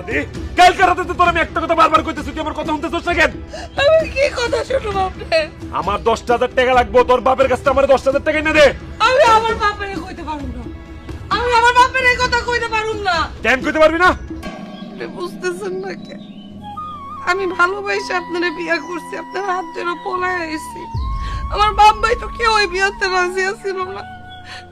হারামজাদি, কালকে রাতে তো তোর আমি একটা কথা বারবার কইতেছি, তুই আমার কথা শুনতেছিস না কেন? আমি কি কথা শুনবো আপনার? আমার 10,000 টাকা লাগবে, তোর বাপের কাছে আমার 10,000 টাকা এনে দে। আমি আমার বাপের কইতে পারুম না, আমি আমার বাপের এই কথা কইতে পারুম না। কেন কইতে পারবি না? আপনি বুঝতেছেন না কে? আমি ভালোবাসে আপনারে বিয়ে করছি, আপনার হাত ধরে পলায় আইছি। আমার বাপ ভাই তো কেউ ওই বিয়েতে রাজি ছিল না।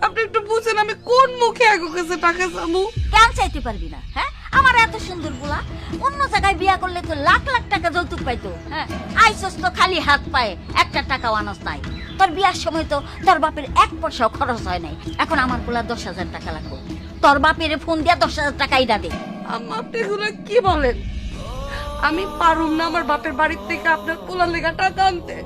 আপনি একটু বুঝেন, আমি কোন মুখে আগে কাছে টাকা চাবো? কেন চাইতে পারবি না? হ্যাঁ, আমার এত সুন্দর গুলা অন্য জায়গায় বিয়া করলে তো লাখ লাখ টাকা যৌতুক পাইতো। হ্যাঁ, আইসস তো খালি হাত পায়ে, একটা টাকাও আনস নাই। তোর বিয়ার সময় তো তোর বাপের 1 পয়সাও খরচ হয় নাই। এখন আমার গুলা 10,000 টাকা লাগবে। তোর বাপের ফোন দিয়া 10,000 টাকাই দে। আম্মা, আপনি এগুলো কি বলেন? আমি পারুম না আমার বাপের বাড়ির থেকে আপনার পোলার লেগা টাকা আনতে।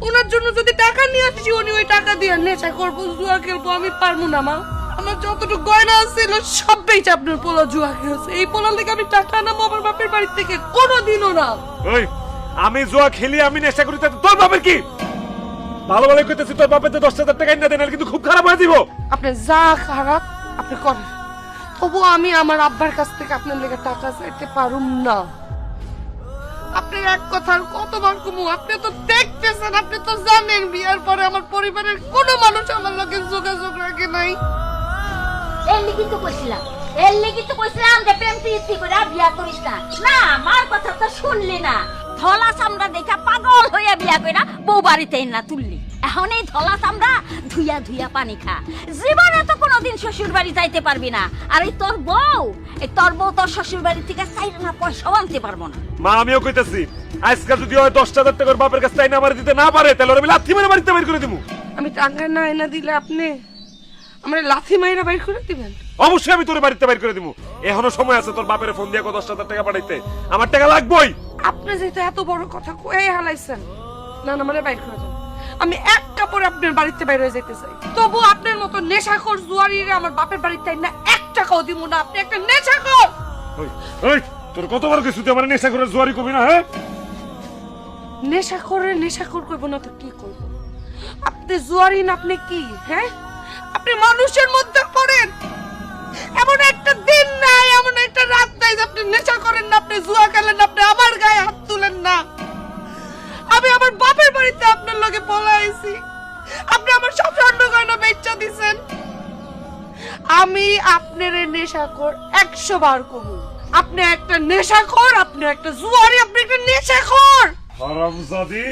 ওনার জন্য যদি টাকা নিয়ে আসছি, উনি ওই টাকা দিয়ে নেশা করবো, জুয়া খেলবো, আমি পারবো না মা। আমার যতটুকু গয়না ছিল সব বেচে আপনার পোলা জুয়া খেলছে। এই পোলার লেগে আমি টাকা আনাবো আমার বাপের বাড়ির থেকে? কোনোদিনও না। ওই, আমি জুয়া খেলি, আমি নেশা করি, তাতে তোর বাপের কি? ভালো ভালো কইতেছি, তোর বাপের 10,000 টাকা এনে দে, নাহলে কিন্তু খুব খারাপ হয়ে দিব। আপনি যা খারাপ আপনি করেন, তবু আমি আমার আব্বার কাছ থেকে আপনার লেগে টাকা চাইতে পারুম না। আপনি এক কথার কতবার কমু? আপনি তো দেখতেছেন, আপনি তো জানেন বিয়ার পরে আমার পরিবারের কোনো মানুষ আমার লগে যোগাযোগ রাখে নাই। এর লিগি তো কইছিলাম যে প্রেম প্রীতি করে বিয়া করিস না। না, আমার কথা তো শুনলি না। ধলা চামড়া দেখা পাগল হইয়া বিয়া কইরা বউ বাড়িতে না তুললি। এখন এই ধলা চামড়া ধুইয়া ধুইয়া পানি খা। জীবনে তো কোনোদিন শ্বশুর বাড়ি যাইতে পারবি না। আর এই তোর বউ তোর শ্বশুর বাড়ি থেকে চাইলে না পয়সাও আনতে পারবো না। মা, আমিও কইতেছি, আজকাল যদি হয় 10,000 টাকার বাপের কাছে চাই না আমার দিতে না পারে, তাহলে আমি লাথি মেরে বাড়িতে বের করে দিব। আমি টাকা না এনে দিলে আপনি আমার লাথি মাইরা বাইর করে দিবেন? অবশ্যই আমি তোর বাড়িতে বের করে দিব। এখনো সময় আছে, তোর বাপের ফোন দিয়ে 10,000 টাকা পাঠাইতে। আমার টাকা লাগবেই। আপনি যেহেতু এত বড় কথা কয়ে হালাইছেন, না না মানে বাইর করে দেন। আমি এক কাপড়ে আপনার বাড়িতে বাইরে হয়ে যেতে চাই, তবু আপনার মতো নেশাখোর জুয়ারিরে আমার বাপের বাড়িতে না 1 টাকাও দিব না। আপনি একটা নেশাখোর। ওই, ওই, তোর কতবার কিছু তুই আমার নেশা করে জুয়ারি করবি না? হ্যাঁ, নেশাখোর করবো না তো কি করব? আপনি জুয়ারি না, আপনি কি? হ্যাঁ, আপনি মানুষের মধ্যে পড়েন। এমন একটা দিন নাই, এমন একটা রাত নাই যে আপনি নেশা করেন না, আপনি জুয়া খেলেন না, আপনি আমার গায়ে হাত তুলেন না। আমি আমার বাপের বাড়িতে আপনার লগে পলাইছি, আপনি আমার সব স্বর্ণ গয়না বেচা দিছেন। আমি আপনার নেশাখোর 100 বার কমু। আপনি একটা নেশাখোর, আপনি একটা জুয়ারি, আপনি একটা নেশাখোর। হারামজাদি।